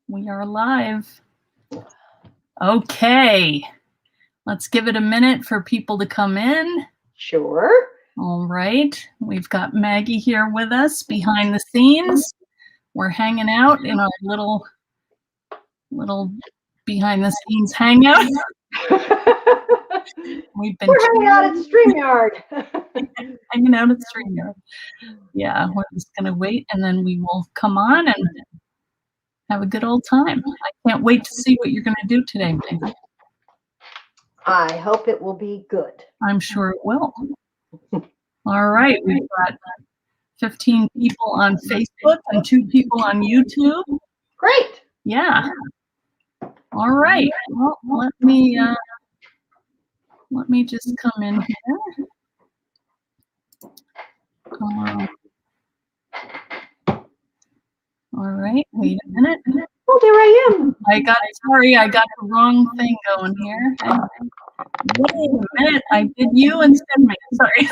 We are live. Okay. Let's give it a minute for people to come in. Sure. All right. We've got Maggie here with us behind the scenes. We're hanging out in our little behind the scenes hangout. We're hanging out at StreamYard. Hanging out at StreamYard. Yeah, we're just going to wait and then we will come on and have a good old time. I can't wait to see what you're going to do today, Maggie. I hope it will be good. I'm sure it will. All right, we've got 15 people on Facebook and 2 people on YouTube. Great. Yeah. All right. Well, let me just come in here. All right, wait a minute. Oh, there I am. I got the wrong thing going here. Wait a minute, I did you instead of me. Sorry.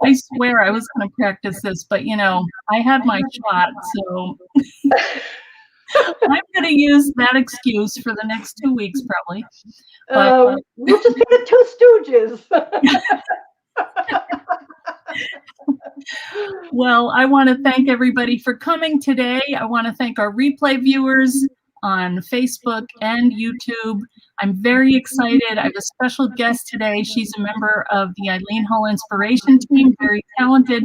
I swear I was going to practice this, but I had my shot, so I'm going to use that excuse for the next 2 weeks, probably. But, we'll just be the 2 Stooges. Well, I want to thank everybody for coming today. I want to thank our replay viewers on Facebook and YouTube. I'm very excited. I have a special guest today. She's a member of the Eileen Hall Inspiration Team, very talented.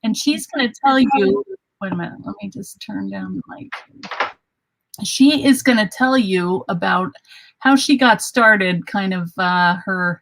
And she's going to tell you, wait a minute, let me just turn down the mic. She is going to tell you about how she got started, kind of her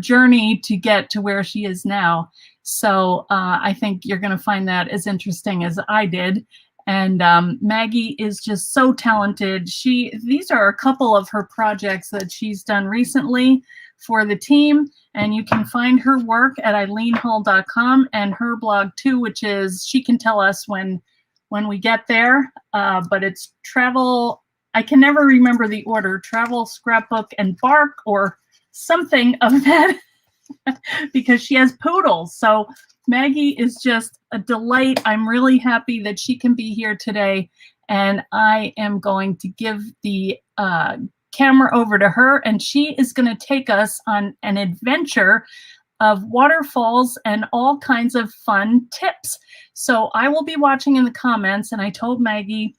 journey to get to where she is now. So I think you're going to find that as interesting as I did. And Maggie is just so talented. These are a couple of her projects that she's done recently for the team. And you can find her work at eileenhall.com and her blog too, which is, she can tell us when we get there. But it's travel, I can never remember the order, travel, scrapbook, and bark, or something of that. Because she has poodles. So Maggie is just a delight. I'm really happy that she can be here today. And I am going to give the camera over to her, and she is going to take us on an adventure of waterfalls and all kinds of fun tips. So I will be watching in the comments, and I told Maggie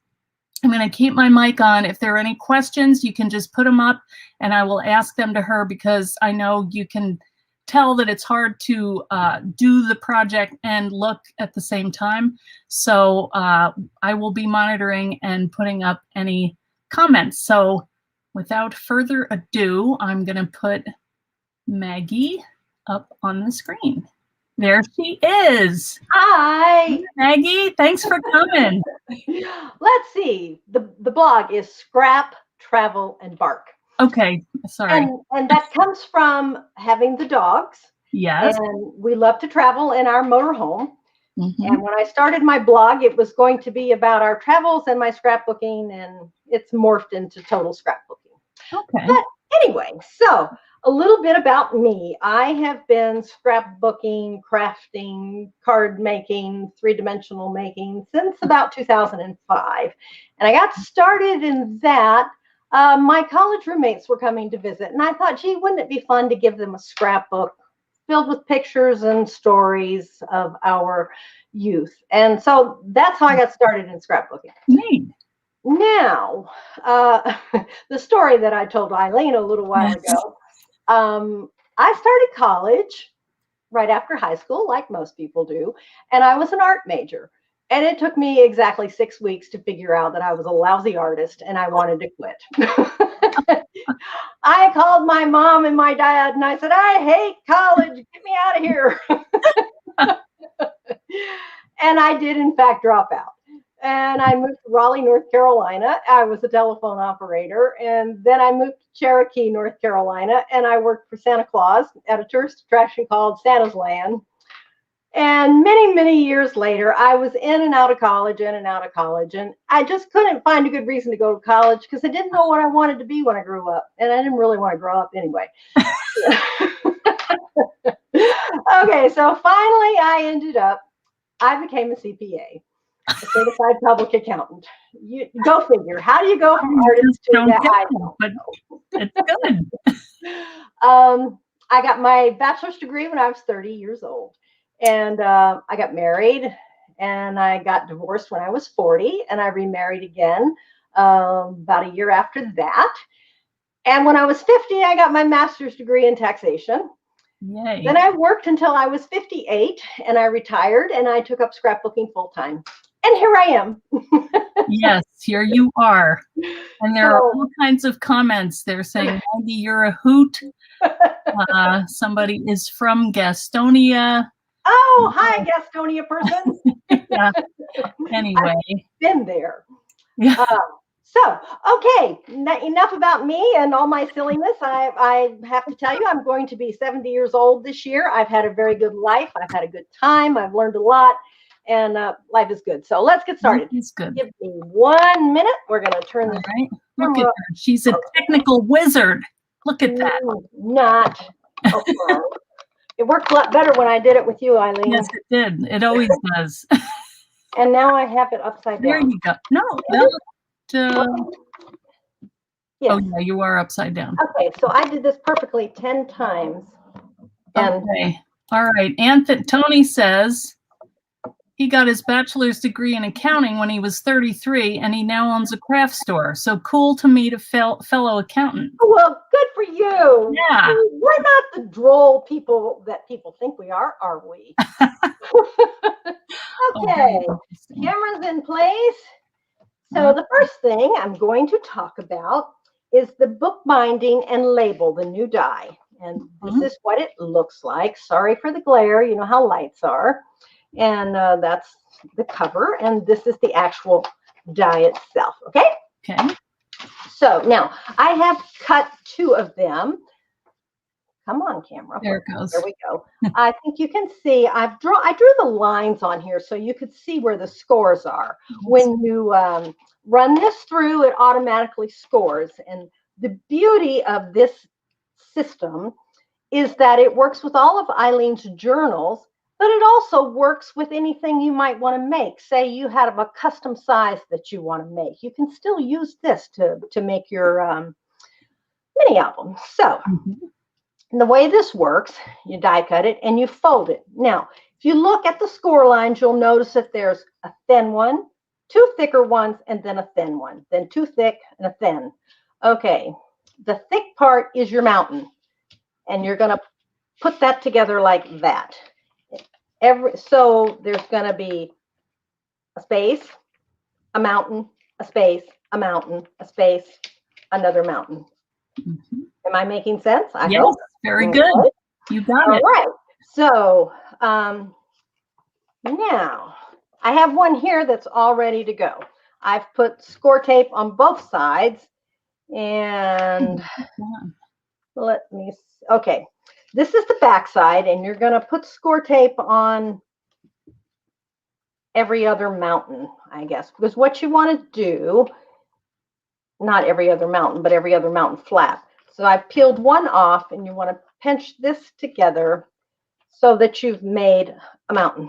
I'm going to keep my mic on. If there are any questions, you can just put them up and I will ask them to her, because I know you can tell that it's hard to do the project and look at the same time. So I will be monitoring and putting up any comments. So without further ado, I'm going to put Maggie up on the screen. There she is. Hi, Maggie. Thanks for coming. Let's see. The blog is Scrap, Travel, and Bark. Okay, sorry. And that comes from having the dogs. Yes. And we love to travel in our motorhome. Mm-hmm. And when I started my blog, it was going to be about our travels and my scrapbooking, and it's morphed into total scrapbooking. Okay. But anyway, so a little bit about me. I have been scrapbooking, crafting, card making, three-dimensional making since about 2005. And I got started in that. My college roommates were coming to visit, and I thought, gee, wouldn't it be fun to give them a scrapbook filled with pictures and stories of our youth? And so that's how I got started in scrapbooking. Neat. Now, the story that I told Eileen a little while ago, I started college right after high school, like most people do, and I was an art major. And it took me exactly 6 weeks to figure out that I was a lousy artist and I wanted to quit. I called my mom and my dad and I said, I hate college. Get me out of here. And I did, in fact, drop out. And I moved to Raleigh, North Carolina. I was a telephone operator. And then I moved to Cherokee, North Carolina. And I worked for Santa Claus at a tourist attraction called Santa's Land. And many, many years later, I was in and out of college. And I just couldn't find a good reason to go to college because I didn't know what I wanted to be when I grew up. And I didn't really want to grow up anyway. Okay, so finally I ended up I became a CPA, a certified public accountant. You go figure. How do you go from artist to that? I don't but it's good. I got my bachelor's degree when I was 30 years old, and I got married, and I got divorced when I was 40, and I remarried again about a year after that. And when I was 50, I got my master's degree in taxation. Yay. Then I worked until I was 58, and I retired, and I took up scrapbooking full time. And here I am. Yes, here you are. And there are all kinds of comments. They're saying, Maggie, you're a hoot. Somebody is from Gastonia. Oh, hi, Gastonia person. Yeah. Anyway. I've been there. Yeah. Okay, enough about me and all my silliness. I have to tell you, I'm going to be 70 years old this year. I've had a very good life. I've had a good time. I've learned a lot, and life is good. So let's get started. It's good. Give me 1 minute. We're going to turn this. Right. Look at her. She's a technical wizard. Look at that. Not. Okay. It worked a lot better when I did it with you, Eileen. Yes, it did. It always does. And now I have it upside down. There you go. No, that looked, yes. Oh, yeah, you are upside down. Okay, so I did this perfectly 10 times. And okay. All right. Tony says he got his bachelor's degree in accounting when he was 33, and he now owns a craft store. So cool to meet a fellow accountant. Well, good for you. Yeah. We're not the droll people that people think we are we? Okay. Camera's in place. So the first thing I'm going to talk about is the bookbinding and label, the new die. And this is what it looks like. Sorry for the glare. You know how lights are. And that's the cover. And this is the actual die itself. Okay? Okay. So now I have cut 2 of them. Come on, camera. There it goes. There we go. I think you can see I drew the lines on here so you could see where the scores are. When you run this through, it automatically scores. And the beauty of this system is that it works with all of Eileen's journals, but it also works with anything you might want to make. Say you have a custom size that you want to make. You can still use this to make your mini album. So the way this works, you die cut it and you fold it. Now, if you look at the score lines, you'll notice that there's a thin one, 2 thicker ones, and then a thin one, then 2 thick and a thin. Okay, the thick part is your mountain, and you're going to put that together like that. So there's going to be a space, a mountain, a space, a mountain, a space, another mountain. Am I making sense? I hope. Very good. You got it. All right. So now I have one here that's all ready to go. I've put score tape on both sides, and let me see. Okay. This is the back side, and you're going to put score tape on every other mountain, I guess, because what you want to do, not every other mountain, but every other mountain flap. So I've peeled one off, and you want to pinch this together so that you've made a mountain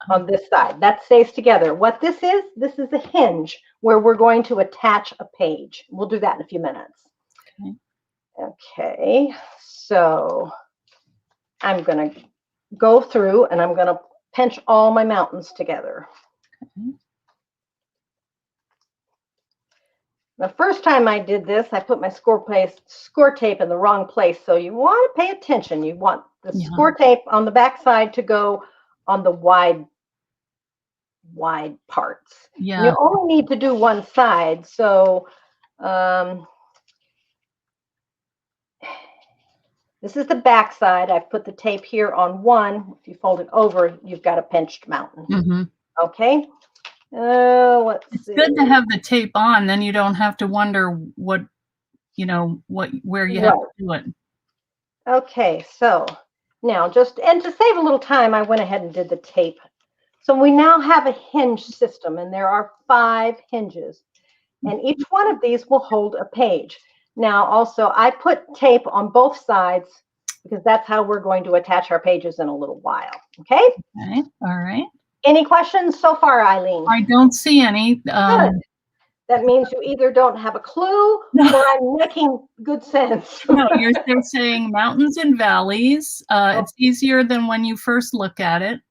on this side. That stays together. What this is a hinge where we're going to attach a page. We'll do that in a few minutes. Okay, so I'm going to go through, and I'm going to pinch all my mountains together. The first time I did this, I put my score tape in the wrong place. So you want to pay attention. You want the score tape on the back side to go on the wide parts. Yeah. You only need to do one side. So this is the back side. I've put the tape here on one. If you fold it over, you've got a pinched mountain. Okay. It's good to have the tape on, then you don't have to wonder where you have to do it. Okay, so now to save a little time, I went ahead and did the tape. So we now have a hinge system, and there are 5 hinges, and each one of these will hold a page. Now, also, I put tape on both sides because that's how we're going to attach our pages in a little while. Okay? Okay. All right. Any questions so far, Eileen? I don't see any. Good. That means you either don't have a clue or I'm making good sense. No, they're saying mountains and valleys. It's easier than when you first look at it.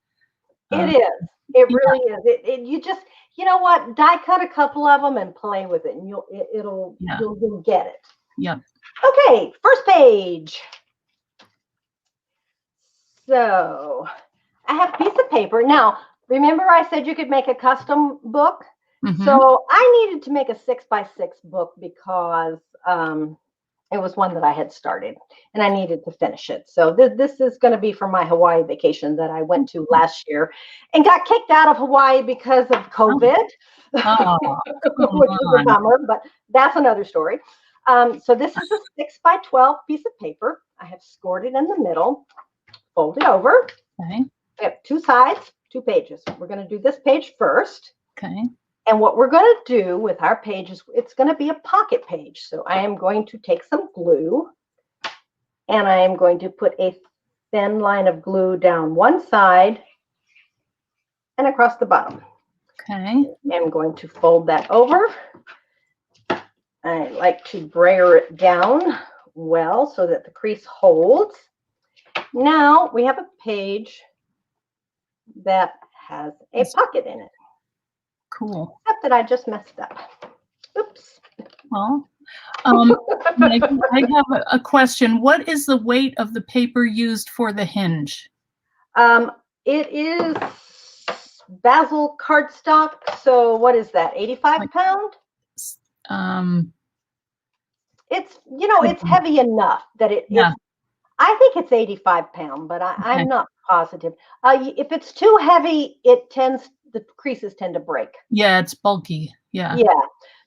It is. It really is. You just, you know what? Die cut a couple of them and play with it, and you'll get it. Yep. Okay, first page. So I have a piece of paper. Now, remember I said you could make a custom book? Mm-hmm. So I needed to make a 6x6 book because it was one that I had started and I needed to finish it. So this is going to be for my Hawaii vacation that I went to last year and got kicked out of Hawaii because of COVID, which was a bummer, but that's another story. So this is a 6x12 piece of paper. I have scored it in the middle, fold it over. Okay. We have two sides, 2 pages. We're going to do this page first. Okay. And what we're going to do with our page is it's going to be a pocket page. So I am going to take some glue and I am going to put a thin line of glue down one side and across the bottom. Okay. I'm going to fold that over. I like to brayer it down well so that the crease holds. Now we have a page that has a pocket in it. Cool. Except that I just messed up. Oops. Well, I have a question. What is the weight of the paper used for the hinge? It is basil cardstock. So what is that? 85 pound? It's, it's heavy enough that I think it's 85 pound, but I'm not positive. If it's too heavy, the creases tend to break. Yeah, it's bulky. Yeah. Yeah.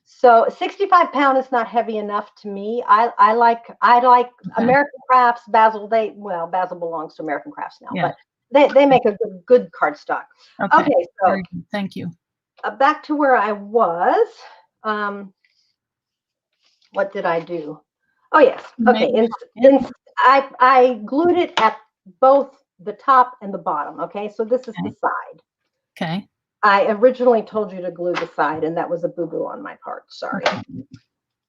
So 65 pound is not heavy enough to me. I like American Crafts, Basil. Basil belongs to American Crafts now, but they make a good cardstock. Okay, so thank you. Back to where I was. What did I do? Oh yes. Okay. I glued it at both the top and the bottom. Okay, so this is the side. Okay. I originally told you to glue the side, and that was a boo-boo on my part. Sorry. Okay.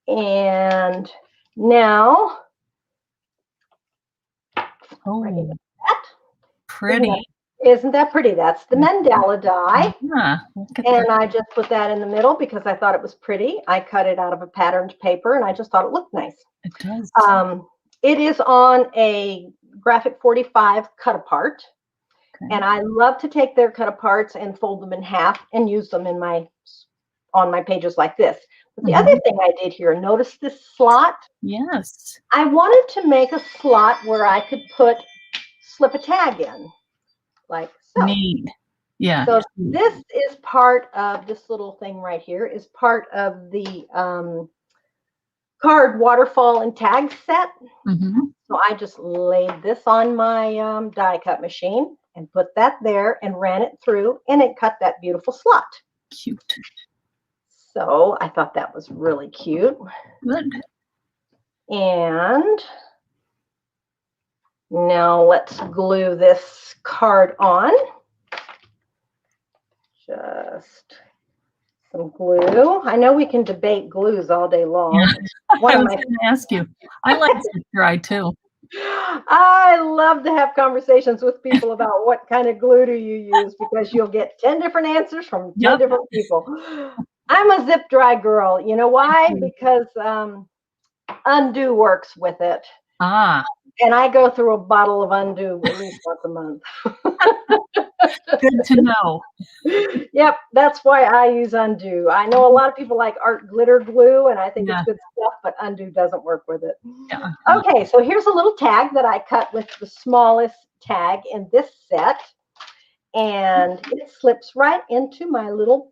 And now, pretty. Isn't that pretty? That's the mandala die. Yeah. And I just put that in the middle because I thought it was pretty. I cut it out of a patterned paper, and I just thought it looked nice. It does. It is on a graphic 45 cut apart. Okay. And I love to take their cut aparts and fold them in half and use them on my pages like this. But the other thing I did here, notice this slot? Yes. I wanted to make a slot where I could slip a tag in, like so. Neat. Yeah. So this is part of this little thing right here is part of the card waterfall and tag set. So I just laid this on my die cut machine and put that there and ran it through, and it cut that beautiful slot. Cute. So I thought that was really cute. Good. And now let's glue this card on. Just some glue. I know we can debate glues all day long. Yeah. I was going to ask you. I like to dry too. I love to have conversations with people about what kind of glue do you use, because you'll get 10 different answers from 10 different people. I'm a zip dry girl. You know why? Because Undo works with it. And I go through a bottle of Undo at least once a month. Good to know. Yep, that's why I use Undo. I know a lot of people like art glitter glue, and I think it's good stuff, but Undo doesn't work with it. Yeah. Okay, so here's a little tag that I cut with the smallest tag in this set, and it slips right into my little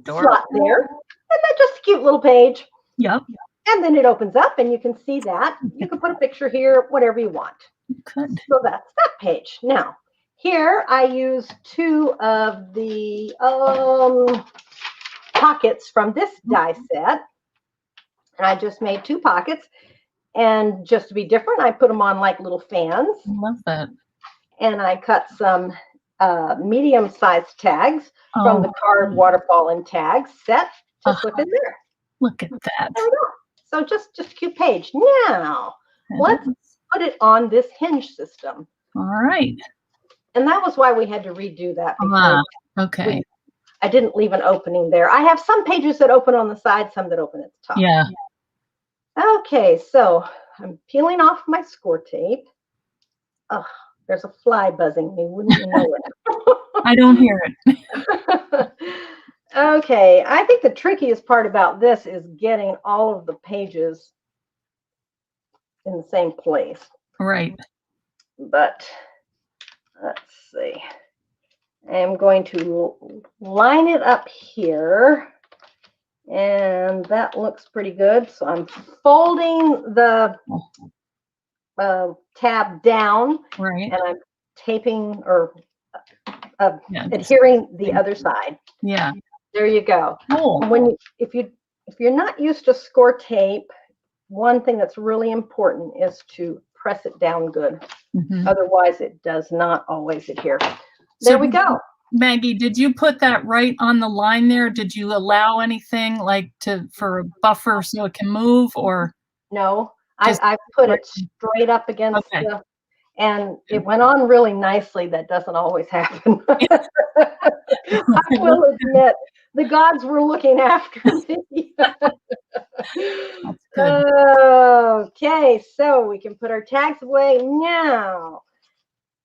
slot there. And that's just a cute little page. Yep. And then it opens up, and you can see that. You can put a picture here, whatever you want. Good. So that's that page. Now, here I use 2 of the pockets from this die set. And I just made 2 pockets. And just to be different, I put them on like little fans. I love that. And I cut some medium-sized tags from the card Waterfall and tags set to slip in there. Look at that. There we go. So just a cute page. Now, let's put it on this hinge system. All right. And that was why we had to redo that. Because okay. I didn't leave an opening there. I have some pages that open on the side, some that open at the top. Yeah. Okay, so I'm peeling off my score tape. Oh, there's a fly buzzing me. Wouldn't you know it? I don't hear it. Okay, I think the trickiest part about this is getting all of the pages in the same place. Right. But let's see. I'm going to line it up here, and that looks pretty good. So I'm folding the tab down, right, and I'm taping or adhering the other side. Yeah. There you go. Cool. If you're not used to score tape, one thing that's really important is to press it down good. Mm-hmm. Otherwise, it does not always adhere. There we go. Maggie, did you put that right on the line there? Did you allow anything like for a buffer so it can move, or? No, I put it straight up against and it went on really nicely. That doesn't always happen. I will admit, the gods were looking after me. That's good. Okay, so we can put our tags away now.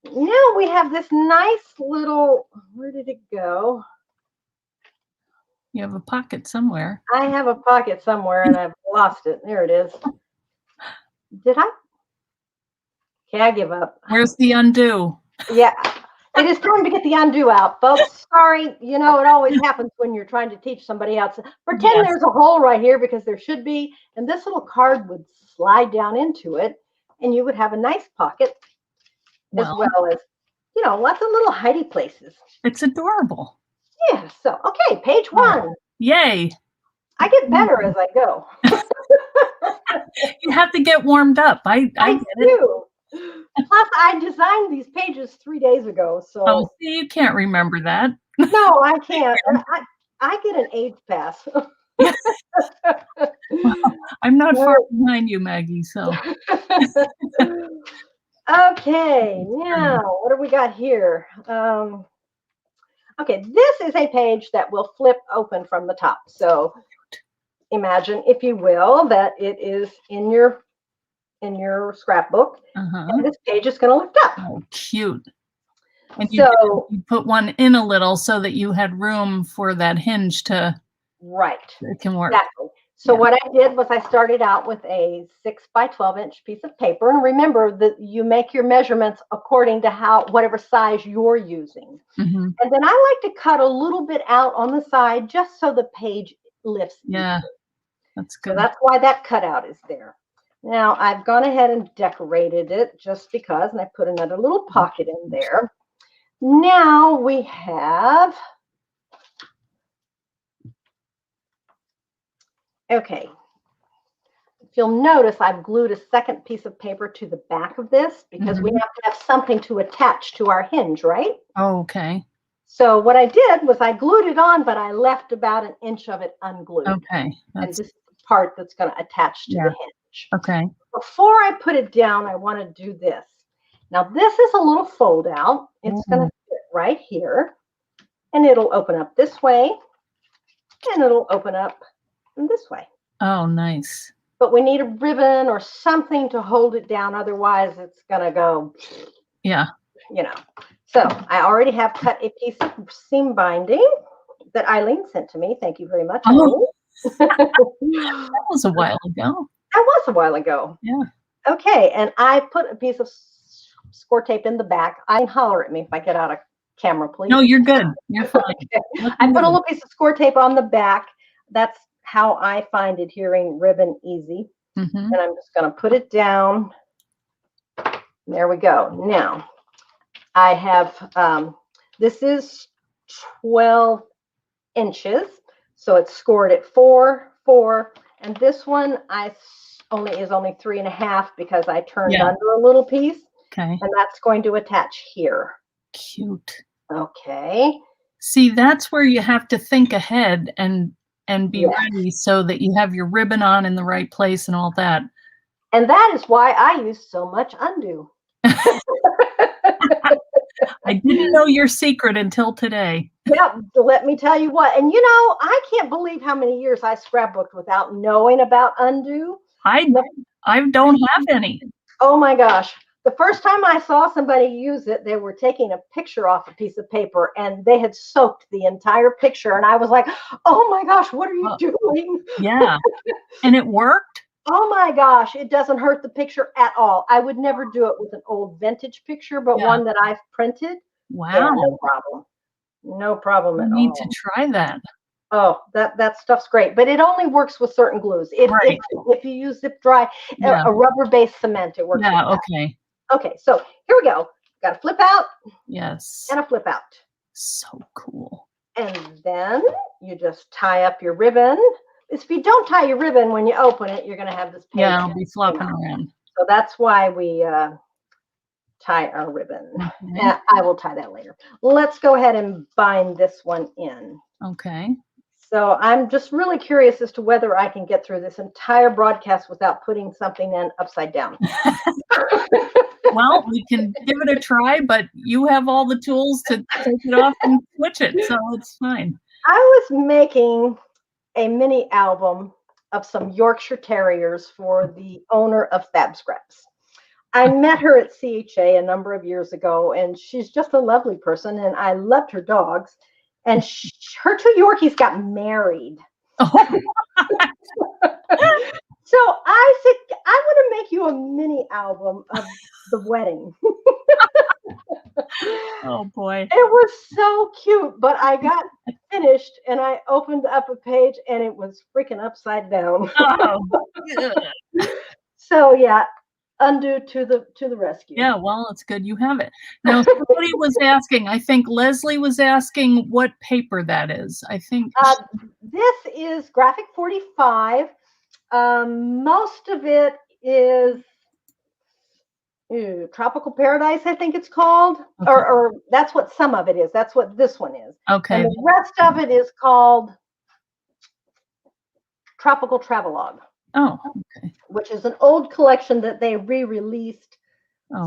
Now we have this nice little, where did it go? You have a pocket somewhere. I have a pocket somewhere and I've lost it. There it is. Did I? Okay, I give up. Where's the undo? Yeah, it is time to get the undo out, folks. Sorry, you know, it always happens when you're trying to teach somebody else. Pretend there's a hole right here because there should be, and this little card would slide down into it and you would have a nice pocket. As well as, you know, lots of little hidey places. It's adorable. Yeah. So, okay, page 1. Yay. I get better as I go. You have to get warmed up. I get do. Plus, I designed these pages 3 days ago. So see, you can't remember that. No, I can't. I get an age pass. Well, I'm not far behind you, Maggie. So. Okay, now what do we got here? Okay, this is a page that will flip open from the top. So imagine, if you will, that it is in your scrapbook, and this page is going to lift up. Oh, cute. And you put one in a little so that you had room for that hinge to. Right. It can work. Exactly. So what I did was I started out with a 6 by 12 inch piece of paper. And remember that you make your measurements according to whatever size you're using. Mm-hmm. And then I like to cut a little bit out on the side just so the page lifts. Yeah, easier. That's good. So that's why that cutout is there. Now I've gone ahead and decorated it just because, and I put another little pocket in there. Now we have, okay, if you'll notice, I've glued a second piece of paper to the back of this because we have to have something to attach to our hinge, right? Oh, okay. So what I did was I glued it on, but I left about an inch of it unglued. Okay. And this is the part that's going to attach to the hinge. Okay. Before I put it down, I want to do this. Now, this is a little fold out. It's going to fit right here. And it'll open up this way. And it'll open up this way. Oh, nice. But we need a ribbon or something to hold it down. Otherwise, it's going to go, you know. So I already have cut a piece of seam binding that Eileen sent to me. Thank you very much. Oh. That was a while ago. That was a while ago. Yeah. Okay. And I put a piece of score tape in the back. I can holler at me if I get out of camera, please. No, you're good. You're fine. Okay. I put a little piece of score tape on the back. That's how I find adhering ribbon easy. And I'm just going to put it down. There we go. Now, I have, this is 12 inches. So it's scored at 4, 4. And this one is only 3.5 because I turned under a little piece. Okay. And that's going to attach here. Cute. Okay. See, that's where you have to think ahead and be Yes. ready so that you have your ribbon on in the right place and all that. And that is why I use so much undo. I didn't know your secret until today. Yeah, let me tell you what. And I can't believe how many years I scrapbooked without knowing about undo. I don't have any. Oh my gosh. The first time I saw somebody use it, they were taking a picture off a piece of paper and they had soaked the entire picture. And I was like, oh my gosh, what are you doing? Yeah. And it worked? Oh my gosh, it doesn't hurt the picture at all. I would never do it with an old vintage picture, but one that I've printed. Wow. Yeah, no problem. No problem at all. I need to try that. Oh, that stuff's great, but it only works with certain glues. If you use zip dry, a rubber-based cement, it works. Yeah, okay. Okay, so here we go. Got a flip out. Yes. And a flip out. So cool. And then you just tie up your ribbon. If you don't tie your ribbon when you open it, you're going to have this page. Yeah, I'll be flopping around. So that's why we tie our ribbon. Okay. I will tie that later. Let's go ahead and bind this one in. Okay. So I'm just really curious as to whether I can get through this entire broadcast without putting something in upside down. Well, we can give it a try, but you have all the tools to take it off and switch it, so it's fine. I was making a mini album of some Yorkshire Terriers for the owner of Fab Scraps. I met her at CHA a number of years ago, and she's just a lovely person, and I loved her dogs. And her two Yorkies got married. Oh. So I said, I want to make you a mini album of the wedding. Oh boy. It was so cute, but I got finished and I opened up a page and it was freaking upside down. Oh. So yeah, undo to the rescue. Yeah, well, it's good you have it. Now, somebody was asking, I think Leslie was asking what paper that is. I think this is Graphic 45. Most of it is Tropical Paradise, I think it's called, okay. or that's what some of it is. That's what this one is. Okay. And the rest of it is called Tropical Travelogue. Oh, okay. Which is an old collection that they re-released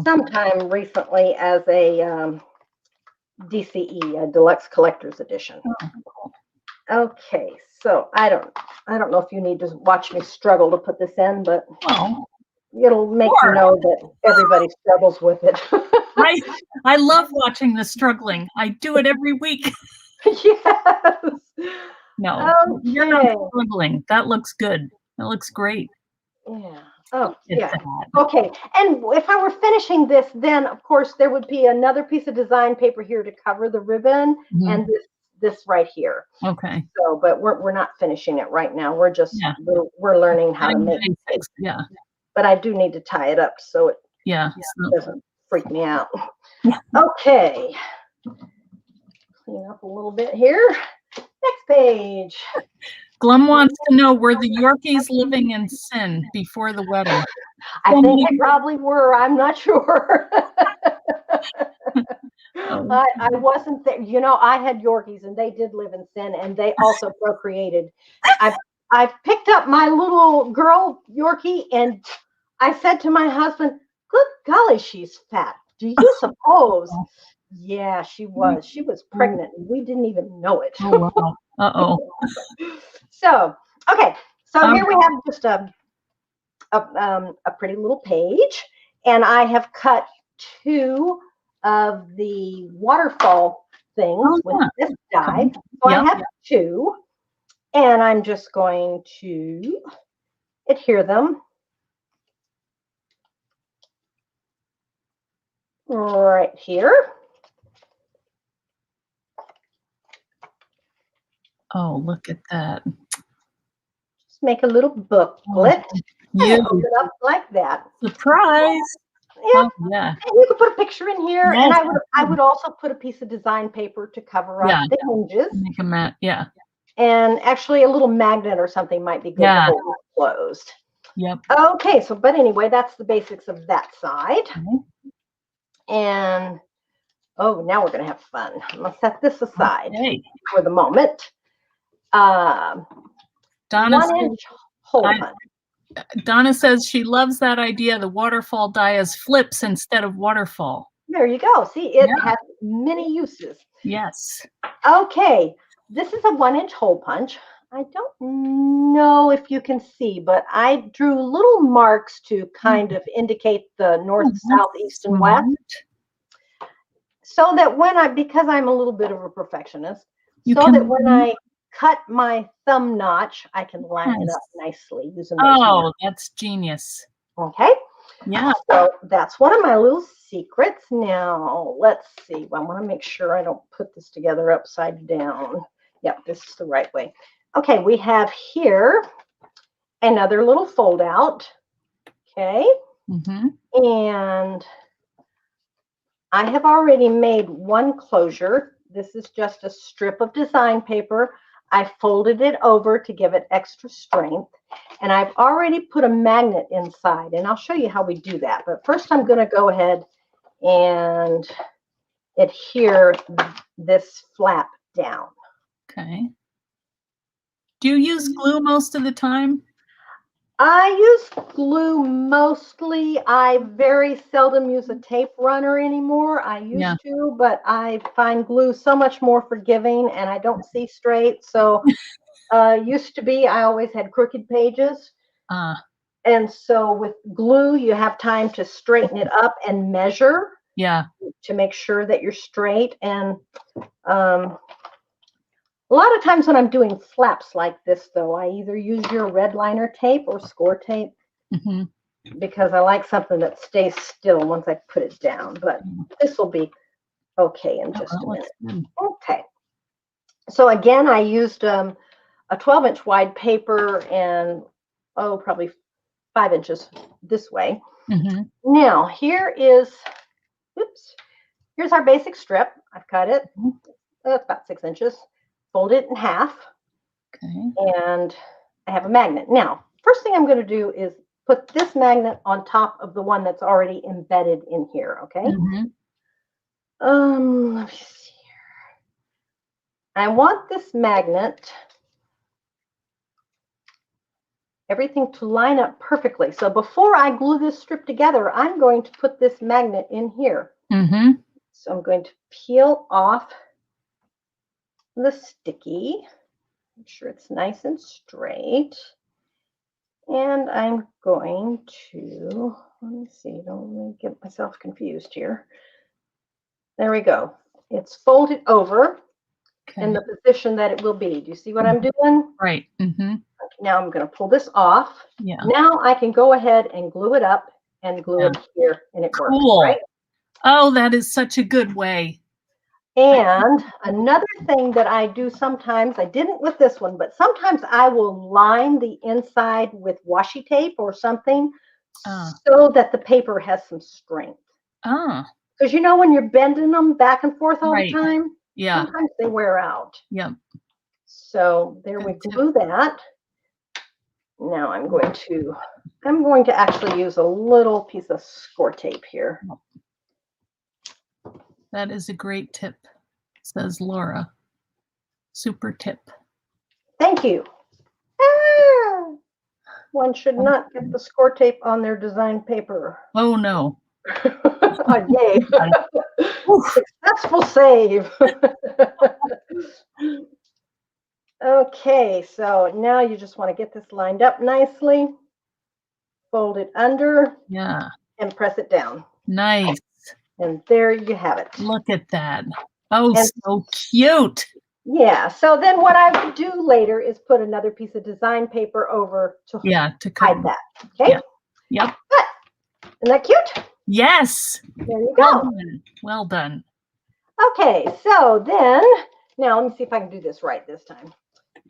sometime recently as a DCE, a Deluxe Collector's Edition. Oh, cool. Okay, so I don't know if you need to watch me struggle to put this in, but it'll make you know that everybody struggles with it. I love watching the struggling. I do it every week. Yes. No, you're not struggling. That looks good. That looks great. Yeah. Oh, yeah. Okay. And if I were finishing this, then of course there would be another piece of design paper here to cover the ribbon, and this right here. Okay. So, but we're not finishing it right now. We're just we're learning how to make it. Yeah. But I do need to tie it up so it doesn't freak me out. Okay. Clean up a little bit here. Next page. Glum wants to know, were the Yorkies living in sin before the wedding? I think they probably were. I'm not sure. I wasn't there. I had Yorkies and they did live in sin and they also procreated. I've picked up my little girl Yorkie and I said to my husband, good golly, she's fat. Do you suppose? Yeah, she was. She was pregnant and we didn't even know it. Oh, wow. Uh-oh. So, okay. So here we have just a pretty little page, and I have cut 2 of the waterfall things with this die. So I have 2, and I'm just going to adhere them right here. Oh, look at that. Just make a little booklet. And open it up like that. Surprise. Yeah. Oh, yeah. And you could put a picture in here. Yes. And I would also put a piece of design paper to cover up the hinges. Make a mat. Yeah. And actually a little magnet or something might be good to hold it closed. Yep. Okay, but anyway, that's the basics of that side. And Oh, now we're going to have fun. I'm going to set this aside Okay. for the moment. Donna 1-inch hole punch. Donna says she loves that idea. The waterfall die as flips instead of waterfall. There you go. See, it has many uses. Yes. Okay, this is a 1-inch hole punch. I don't know if you can see, but I drew little marks to kind of indicate the north, south, east, and west. So that because I'm a little bit of a perfectionist, that when I cut my thumb notch, I can line it up nicely using those marks. That's genius. Okay. Yeah. So that's one of my little secrets. Now, let's see. I want to make sure I don't put this together upside down. Yep, this is the right way. Okay, we have here another little fold out. Okay. And I have already made one closure. This is just a strip of design paper. I folded it over to give it extra strength. And I've already put a magnet inside. And I'll show you how we do that. But first I'm going to go ahead and adhere this flap down. Okay. Do you use glue most of the time? I use glue mostly. I very seldom use a tape runner anymore. I used to, but I find glue so much more forgiving and I don't see straight. So used to be, I always had crooked pages. And so with glue, you have time to straighten it up and measure. Yeah. To make sure that you're straight. And a lot of times when I'm doing flaps like this, though, I either use your red liner tape or score tape because I like something that stays still once I put it down. But this will be okay in just a minute. Okay. So again, I used a 12-inch wide paper and, probably 5 inches this way. Now, here's our basic strip. I've cut it. That's about 6 inches. Fold it in half. Okay. And I have a magnet. Now, first thing I'm going to do is put this magnet on top of the one that's already embedded in here. Okay. Let me see here. I want this magnet, everything to line up perfectly. So before I glue this strip together, I'm going to put this magnet in here. So I'm going to peel off the sticky. Make sure it's nice and straight. And I'm going to, let me see, don't get myself confused here. There we go. It's folded over in the position that it will be. Do you see what I'm doing? Right. Now I'm going to pull this off. Yeah. Now I can go ahead and glue it up and glue it here, and it works. Right? Oh, that is such a good way. And another thing that I do sometimes, I didn't with this one, but sometimes I will line the inside with washi tape or something so that the paper has some strength. Because when you're bending them back and forth all the time, sometimes they wear out. So there we glue that. Now I'm going to actually use a little piece of score tape here. That is a great tip, says Laura. Super tip. Thank you. One should not get the score tape on their design paper. Oh, no. Yay. Successful save. Okay, so now you just want to get this lined up nicely. Fold it under. Yeah. And press it down. Nice. And there you have it. Look at that. Oh, and so cute. Yeah. So then what I would do later is put another piece of design paper over to hide that. Okay. Yeah. Yep. But, isn't that cute? Yes. There you go. Well done. Okay. So then, now let me see if I can do this right this time.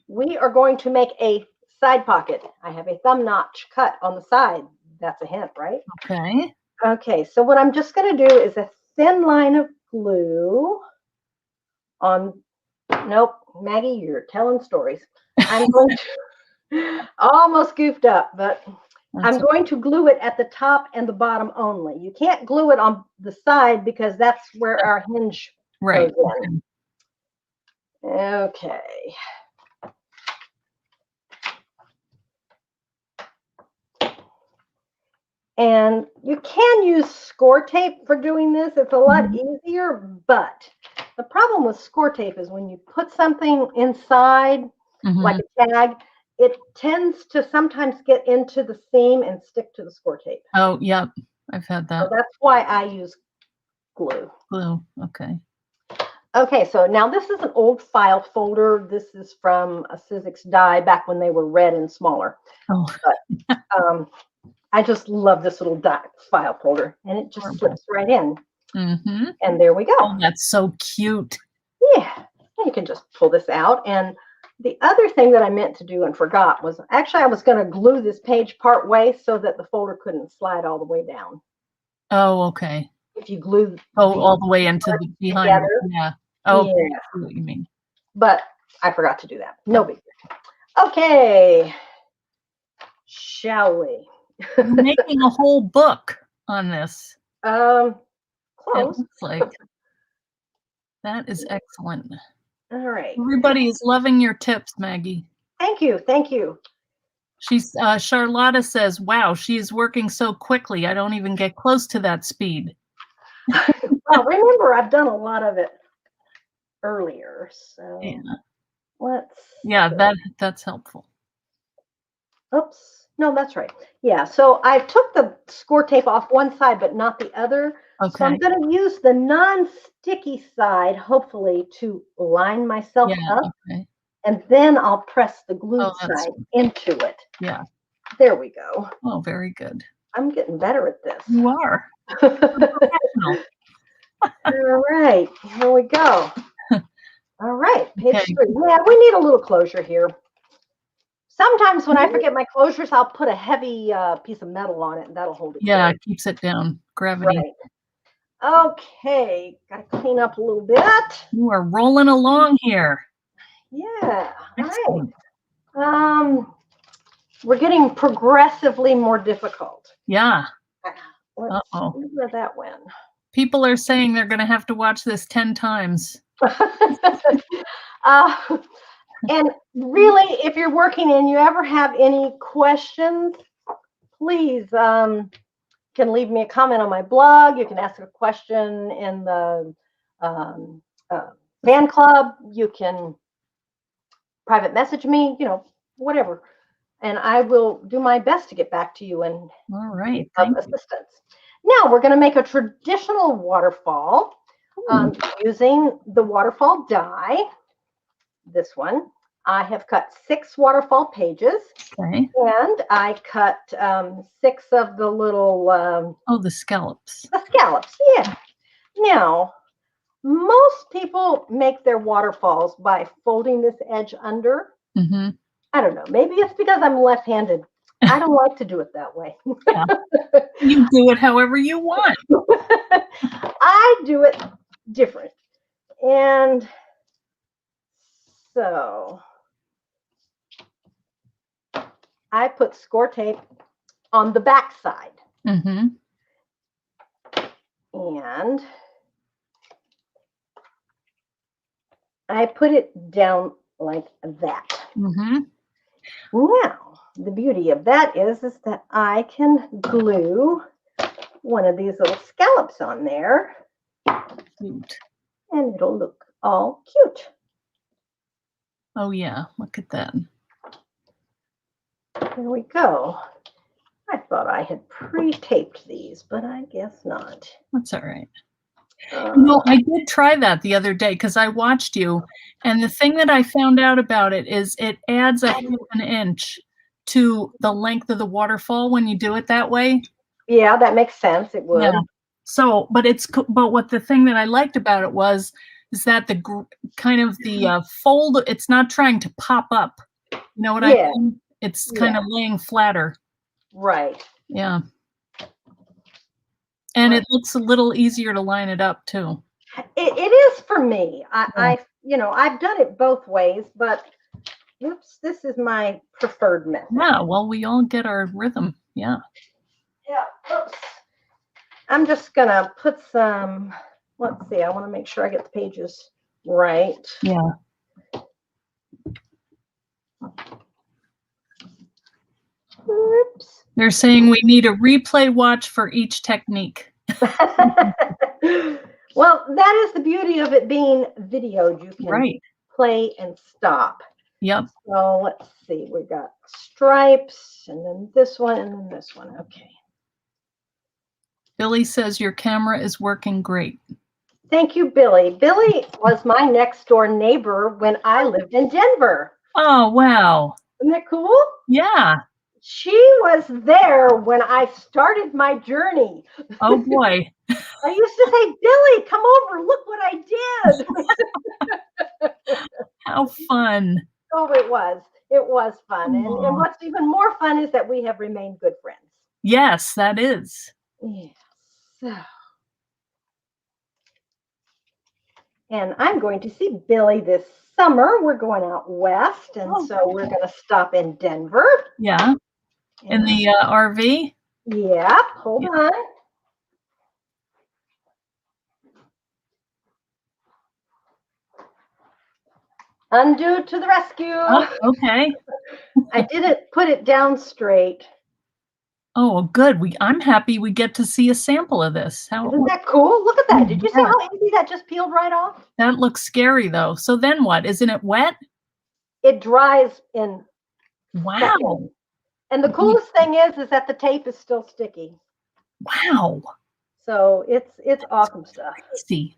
We are going to make a side pocket. I have a thumb notch cut on the side. That's a hint, right? Okay. Okay, so what I'm just going to do is a thin line of glue on, nope, Maggie, you're telling stories. I'm going to, almost goofed up, but I'm going to glue it at the top and the bottom only. You can't glue it on the side because that's where our hinge goes in. Okay. And you can use score tape for doing this. It's a lot easier, but the problem with score tape is when you put something inside, like a tag, it tends to sometimes get into the seam and stick to the score tape. Oh, yep. I've had that. So that's why I use glue. Glue, okay. Okay, so now this is an old file folder. This is from a Sizzix die back when they were red and smaller. Oh. But, I just love this little file folder, and it just slips right in. And there we go. Oh, that's so cute. Yeah, you can just pull this out. And the other thing that I meant to do and forgot was actually I was going to glue this page part way so that the folder couldn't slide all the way down. Oh, okay. If you glue all the way into the behind. Together. Yeah. Oh, yeah. I see what you mean. But I forgot to do that. No big deal. Okay. Shall we? You're making a whole book on this. Close. It looks like. That is excellent. All right. Everybody is loving your tips, Maggie. Thank you. Thank you. She's Charlotta says, wow, she's working so quickly. I don't even get close to that speed. Well, remember, I've done a lot of it earlier. So that's helpful. Oops. No, that's right. Yeah. So I took the score tape off one side, but not the other. Okay. So I'm going to use the non-sticky side, hopefully, to line myself up. Okay. And then I'll press the glued side into it. Yeah. There we go. Oh, very good. I'm getting better at this. You are. All right. Here we go. All right. Page 3. Yeah, we need a little closure here. Sometimes when I forget my closures, I'll put a heavy piece of metal on it, and that'll hold it. Yeah, it keeps it down. Gravity. Right. Okay. Got to clean up a little bit. You are rolling along here. Yeah. Excellent. Right. We're getting progressively more difficult. Yeah. Let's see where that went. People are saying they're going to have to watch this 10 times. And really, if you're working and you ever have any questions, please can leave me a comment on my blog. You can ask a question in the fan club. You can private message me, whatever. And I will do my best to get back to you and thank assistance. Now we're going to make a traditional waterfall using the waterfall die. This one. I have cut 6 waterfall pages. Okay. And I cut 6 of the little... the scallops. The scallops, yeah. Now, most people make their waterfalls by folding this edge under. I don't know. Maybe it's because I'm left-handed. I don't like to do it that way. Yeah. You do it however you want. I do it different. And so I put score tape on the back side. And I put it down like that. Now, the beauty of that is that I can glue one of these little scallops on there. Cute. And it'll look all cute. Oh, yeah. Look at that. There we go. I thought I had pre-taped these, but I guess not. That's all right. I did try that the other day because I watched you. And the thing that I found out about it is it adds an inch to the length of the waterfall when you do it that way. Yeah, that makes sense. It would. Yeah. So, but what the thing that I liked about it is that the kind of the fold, it's not trying to pop up. You know what I mean? It's kind of laying flatter. Right. Yeah. And it looks a little easier to line it up too. It is for me. I've done it both ways, but oops, this is my preferred method. Yeah, well, we all get our rhythm. Yeah. Yeah. Oops. I'm just gonna put some. Let's see. I want to make sure I get the pages right. Yeah. Oops. They're saying we need a replay watch for each technique. Well, that is the beauty of it being videoed. You can play and stop. Yep. So let's see. We got stripes, and then this one, and then this one. Okay. Billy says your camera is working great. Thank you, Billy. Billy was my next door neighbor when I lived in Denver. Oh, wow. Isn't that cool? Yeah. She was there when I started my journey. Oh, boy. I used to say, Billy, come over. Look what I did. How fun. Oh, it was. It was fun. And what's even more fun is that we have remained good friends. Yes, that is. Yes. And I'm going to see Billy this summer. We're going out west, and so we're going to stop in Denver. Yeah. In the RV? Yeah. Hold on. Undo to the rescue. Oh, okay. I didn't put it down straight. Oh, good. I'm happy we get to see a sample of this. Isn't that cool? Look at that. Did you see how easy that just peeled right off? That looks scary, though. So then what? Isn't it wet? It dries in seconds. And the coolest thing is that the tape is still sticky. Wow. So it's awesome stuff. Crazy.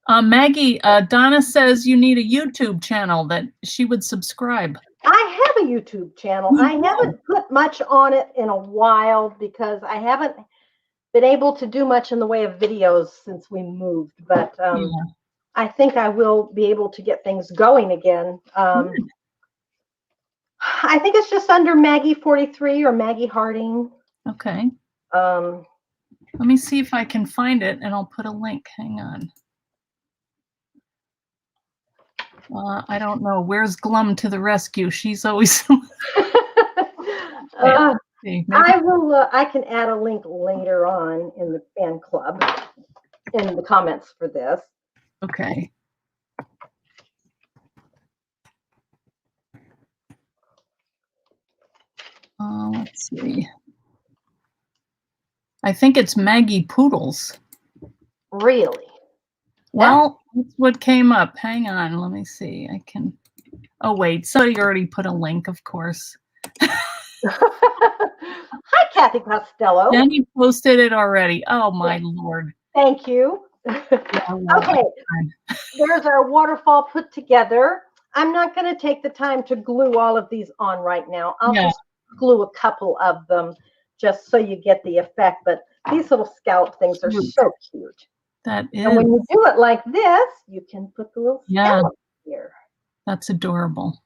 Maggie, Donna says you need a YouTube channel that she would subscribe. I have a YouTube channel. I haven't put much on it in a while because I haven't been able to do much in the way of videos since we moved. But I think I will be able to get things going again. I think it's just under Maggie 43 or Maggie Harding. Okay. Let me see if I can find it, and I'll put a link. Hang on. I don't know. Where's Glum to the rescue? She's always. I can add a link later on in the fan club in the comments for this. Okay. Let's see. I think it's Maggie Poodles. Really? Well, that's what came up. Hang on. Let me see. I can. Oh, wait. Somebody already put a link, of course. Hi, Kathy Costello. Jenny posted it already. Oh, my Lord. Thank you. Okay. There's our waterfall put together. I'm not going to take the time to glue all of these on right now. I'll just glue a couple of them just so you get the effect. But these little scallop things are so cute. That is. And when you do it like this, you can put the little scallop here. That's adorable.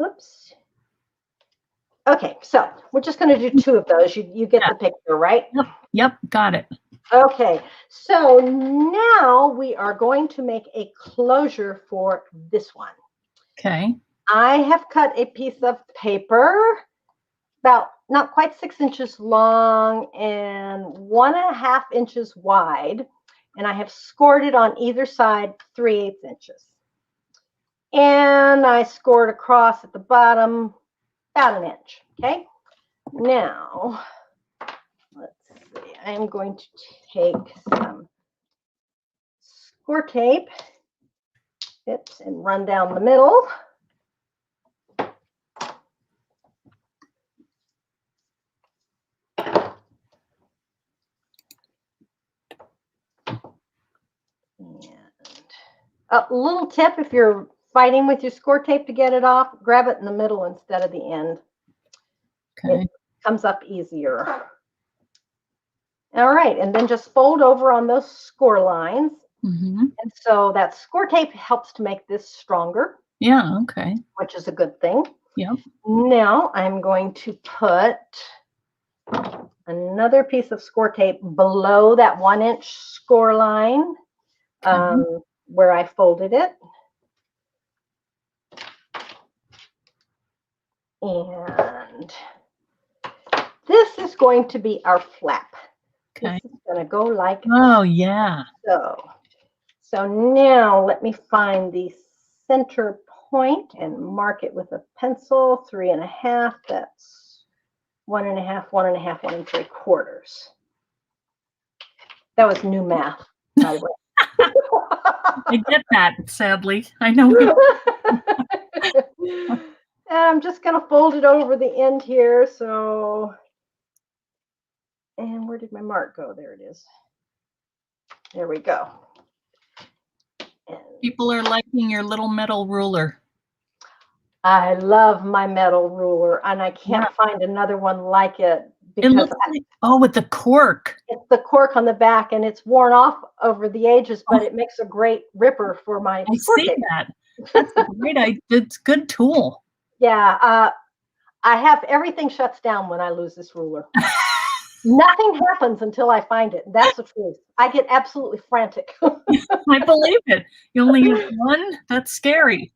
Oops. Okay, so we're just going to do 2 of those. You get the picture, right? Yep, got it. Okay, so now we are going to make a closure for this one. Okay. I have cut a piece of paper about not quite 6 inches long and 1.5 inches wide, and I have scored it on either side 3/8 inches. And I scored across at the bottom about 1 inch. Okay. Now, let's see. I am going to take some score tape, and run down the middle. And a little tip, if you're fighting with your score tape to get it off, grab it in the middle instead of the end. Okay. It comes up easier. All right, and then just fold over on those score lines. And so that score tape helps to make this stronger. Yeah, okay. Which is a good thing. Yep. Now I'm going to put another piece of score tape below that 1 inch score line where I folded it. And going to be our flap. Okay. This is going to go like Oh, yeah. so. So now let me find the center point and mark it with a pencil. 3.5. That's 1.5, 1.5, 1 3/4. That was new math, by the way. I get that, sadly. I know. And I'm just going to fold it over the end here. So, and where did my mark go? There it is. There we go. And People are liking your little metal ruler. I love my metal ruler, and I can't find another one like it because it looks like, oh, with the cork. it's the cork on the back, and it's worn off over the ages, but it makes a great ripper for my I see that. That's a great idea. It's a good tool. Yeah, I have everything shuts down when I lose this ruler. Nothing happens until I find it. That's the truth. I get absolutely frantic. I believe it. You only use one? That's scary.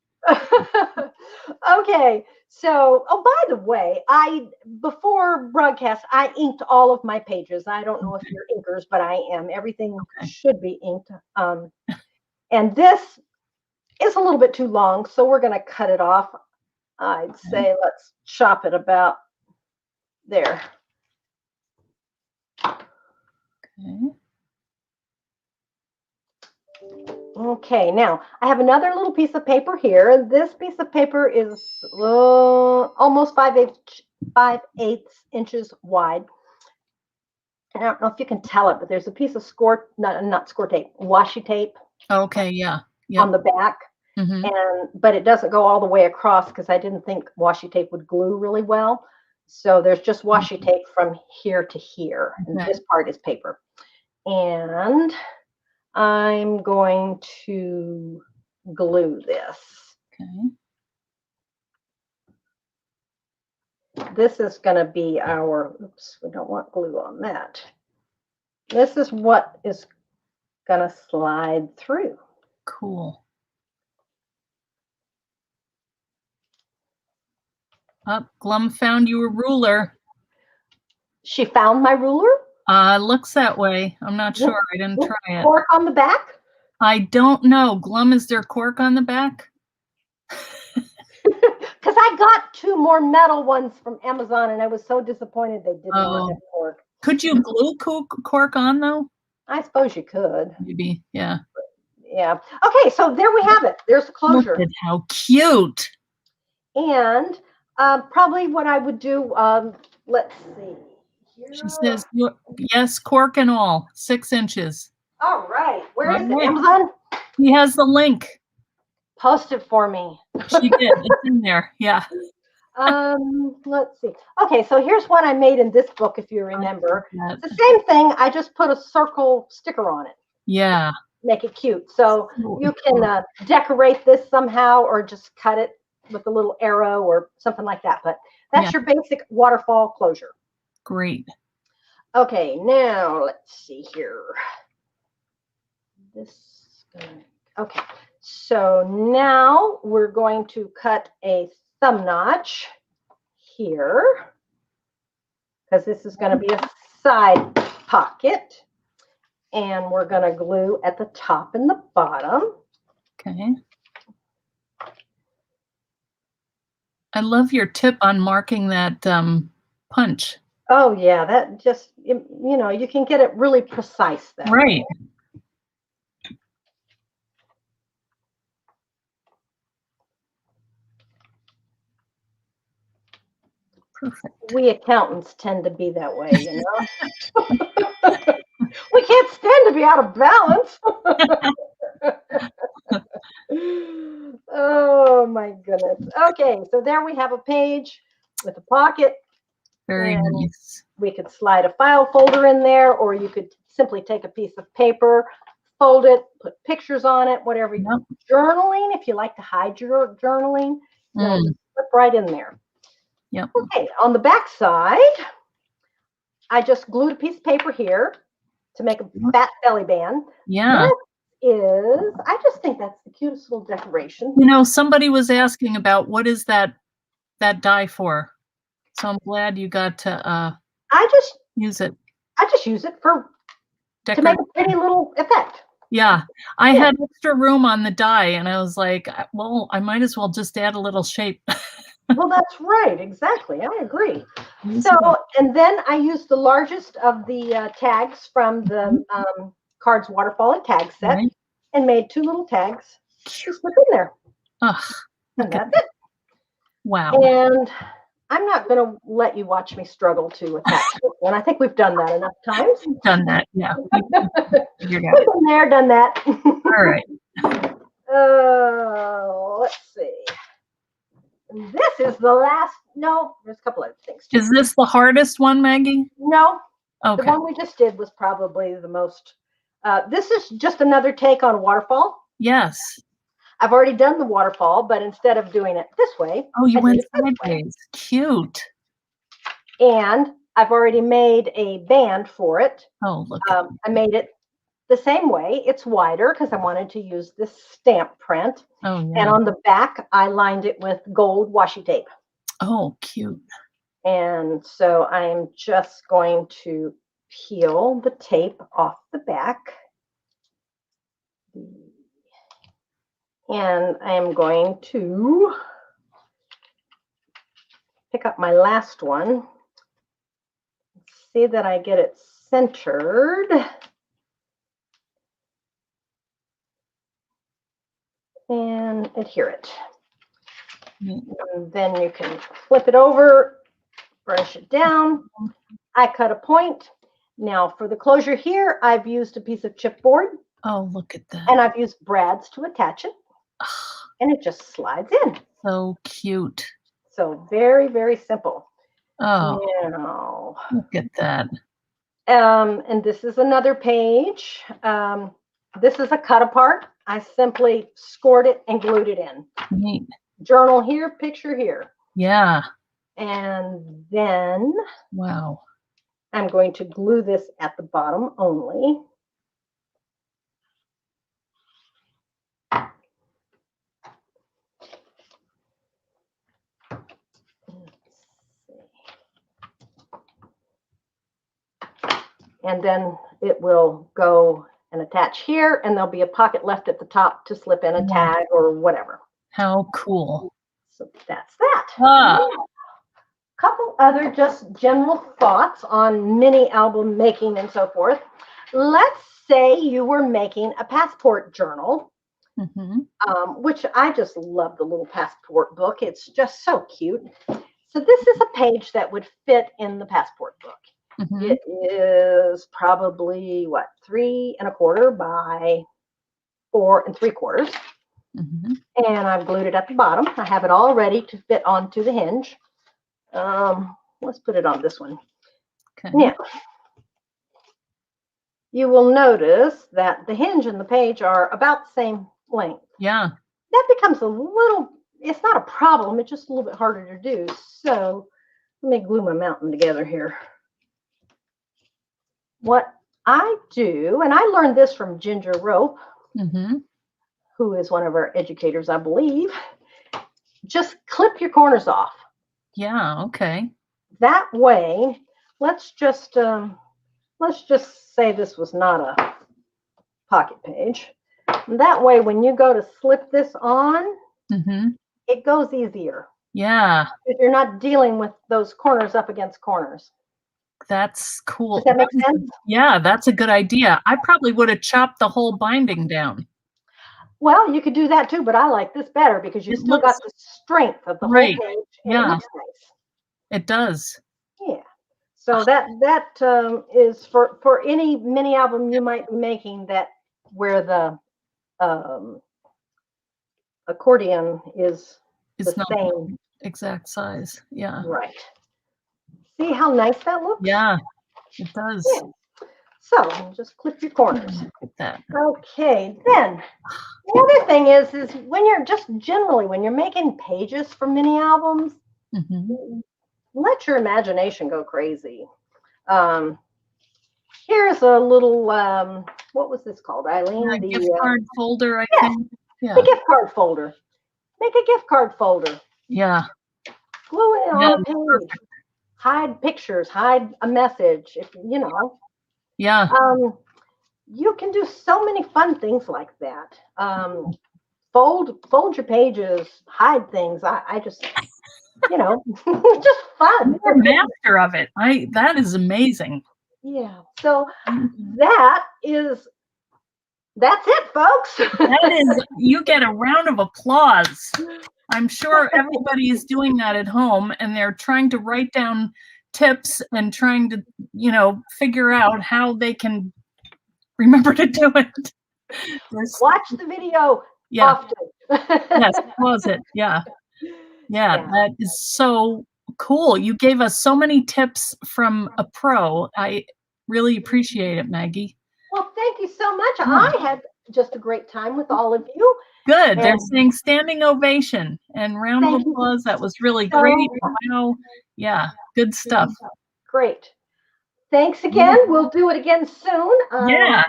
Okay, so by the way, before broadcast I inked all of my pages. I don't know if you're inkers, but I am. Everything should be inked. And this is a little bit too long, so we're going to cut it off. I'd say let's chop it about there. Okay, now I have another little piece of paper here. This piece of paper is almost 5/8 inches wide. And I don't know if you can tell it, but there's a piece of not score tape, washi tape. Okay, yeah. On the back. But it doesn't go all the way across because I didn't think washi tape would glue really well. So there's just washi tape from here to here. And this part is paper. And I'm going to glue this. This is going to be our, oops, we don't want glue on that. This is what is going to slide through. Cool. Glum found you a ruler. She found my ruler? Looks that way. I'm not sure. I didn't try it. Cork on the back? I don't know. Glum, is there cork on the back? Because I got 2 more metal ones from Amazon, and I was so disappointed they did not have cork. Could you glue cork on, though? I suppose you could. Maybe, yeah. Yeah. Okay, so there we have it. There's the closure. Look at how cute. And probably what I would do, let's see. Here. She says, yes, cork and all, 6 inches. All right. Where is it, Amazon? He has the link. Post it for me. She did. It's in there. Yeah. Let's see. Okay, so here's one I made in this book, if you remember. It's the same thing. I just put a circle sticker on it. Yeah. Make it cute. So you can decorate this somehow or just cut it with a little arrow or something like that. But that's your basic waterfall closure. Great. Okay, now let's see here. Okay, so now we're going to cut a thumb notch here because this is going to be a side pocket, and we're going to glue at the top and the bottom. Okay. I love your tip on marking that punch. Oh yeah, that just, you know, you can get it really precise then. Right. Perfect. We accountants tend to be that way, you know. We can't stand to be out of balance. Oh my goodness. Okay, so there we have a page with a pocket. Very nice. We could slide a file folder in there, or you could simply take a piece of paper, fold it, put pictures on it, whatever. Yep. Journaling, if you like to hide your journaling, slip right in there. Yep. Okay, on the back side, I just glued a piece of paper here to make a fat belly band. Yeah. I just think that's the cutest little decoration. You know, somebody was asking about what is that die for? So I'm glad you got to I just use it? use it to Decorate. make a pretty little effect. Yeah, I had extra room on the die, and I was like, well, I might as well just add a little shape. Well, that's right. Exactly. I agree. So, and then I used the largest of the tags from the Cards Waterfall and Tag set and made 2 little tags to slip in there. And that's it. Wow. And I'm not going to let you watch me struggle to attach this one. I think we've done that enough times. We've done that, yeah. We've been there, done that. All right. Let's see. This is the last. No, there's a couple other things. Is this the hardest one, Maggie? No. Okay. The one we just did was probably the most. This is just another take on Waterfall. Yes. I've already done the Waterfall, but instead of doing it this way, oh, you went sideways. Cute. And I've already made a band for it. Oh, look. I made it the same way. It's wider because I wanted to use this stamp print. Oh, yeah. And on the back, I lined it with gold washi tape. Oh, cute. And so I'm just going to peel the tape off the back. And I am going to pick up my last one. See that I get it centered. And adhere it. And then you can flip it over, brush it down. I cut a point. Now for the closure here, I've used a piece of chipboard. Oh, look at that. And I've used brads to attach it. And it just slides in. So cute. So very, very simple. Oh, now, look at that. And this is another page. This is a cut apart. I simply scored it and glued it in. Neat. Journal here, picture here. Yeah. And then wow. I'm going to glue this at the bottom only. And then it will go and attach here, and there'll be a pocket left at the top to slip in a tag or whatever. How cool. So that's that. Ah. Couple other just general thoughts on mini album making and so forth. Let's say you were making a passport journal, which I just love the little passport book. It's just so cute. So this is a page that would fit in the passport book. It is probably, 3 1/4 by 4 3/4. And I've glued it at the bottom. I have it all ready to fit onto the hinge. Let's put it on this one. Okay. Now, you will notice that the hinge and the page are about the same length. Yeah. That becomes a little, it's not a problem, it's just a little bit harder to do. So let me glue my mountain together here. What I do, and I learned this from Ginger Rope, who is one of our educators, I believe, just clip your corners off. Yeah, okay. That way, let's just say this was not a pocket page. That way, when you go to slip this on, it goes easier. Yeah. If you're not dealing with those corners up against corners. That's cool. Does that make sense? Yeah, that's a good idea. I probably would have chopped the whole binding down. Well, you could do that too, but I like this better because you still got the strength of the whole page. And it looks nice. It does. Yeah. So that is for any mini album you might be making where the accordion is the same exact size. Yeah. Right. See how nice that looks? Yeah, it does. Yeah. So just clip your corners. Look at that. Okay, then the other thing is when you're making pages for mini albums, let your imagination go crazy. Here's a little what was this called, Eileen? The gift card folder, I think. Yeah. The gift card folder. Make a gift card folder. Yeah. Glue it on a page. hide pictures, hide a message, if you know. Yeah. You can do so many fun things like that. Fold your pages, hide things. I just, you know, just fun. You're a master of it. That is amazing. Yeah. So that's it, folks. That is, you get a round of applause. I'm sure everybody is doing that at home, and they're trying to write down tips and trying to, figure out how they can remember to do it. Watch the video often. Yes, pause it. Yeah, that is so cool. You gave us so many tips from a pro. I really appreciate it, Maggie. Well, thank you so much. I had just a great time with all of you. Good. They're saying standing ovation and round of applause. That was really great. Wow. Yeah, good stuff. Great. Thanks again. We'll do it again soon. Yeah,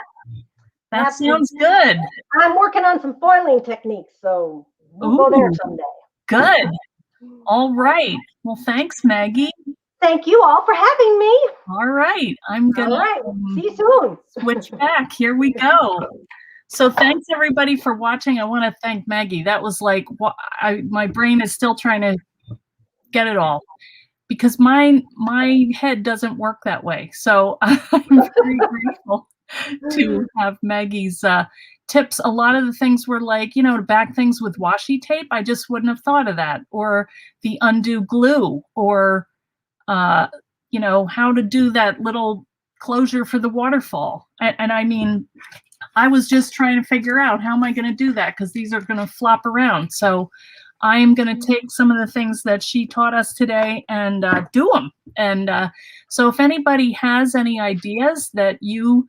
that sounds good. I'm working on some foiling techniques, so we'll go there someday. Good. All right. Well, thanks, Maggie. Thank you all for having me. All right. I'm going to see you soon. Switch back. Here we go. So thanks, everybody, for watching. I want to thank Maggie. That was like, my brain is still trying to get it all, because my head doesn't work that way. So I'm very grateful to have Maggie's tips. A lot of the things were like, to back things with washi tape. I just wouldn't have thought of that. Or the undo glue, or how to do that little closure for the waterfall. And I mean, I was just trying to figure out, how am I going to do that? Because these are going to flop around. So I am going to take some of the things that she taught us today and do them. And so if anybody has any ideas that you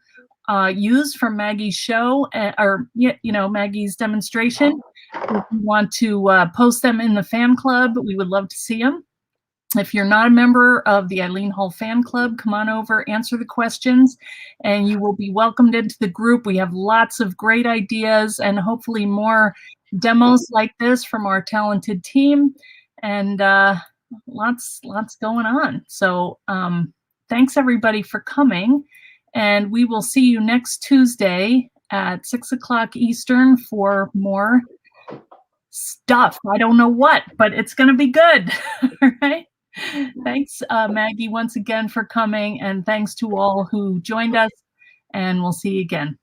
use from Maggie's show, or Maggie's demonstration, if you want to post them in the fan club, we would love to see them. If you're not a member of the Eileen Hall fan club, come on over, answer the questions, and you will be welcomed into the group. We have lots of great ideas and hopefully more demos like this from our talented team, and lots going on. So thanks everybody for coming, and we will see you next Tuesday at 6 o'clock Eastern for more stuff. I don't know what, but it's going to be good. All right. Thanks, Maggie, once again for coming, and thanks to all who joined us, and we'll see you again.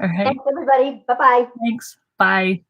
All right. Thanks, everybody. Bye-bye. Thanks. Bye.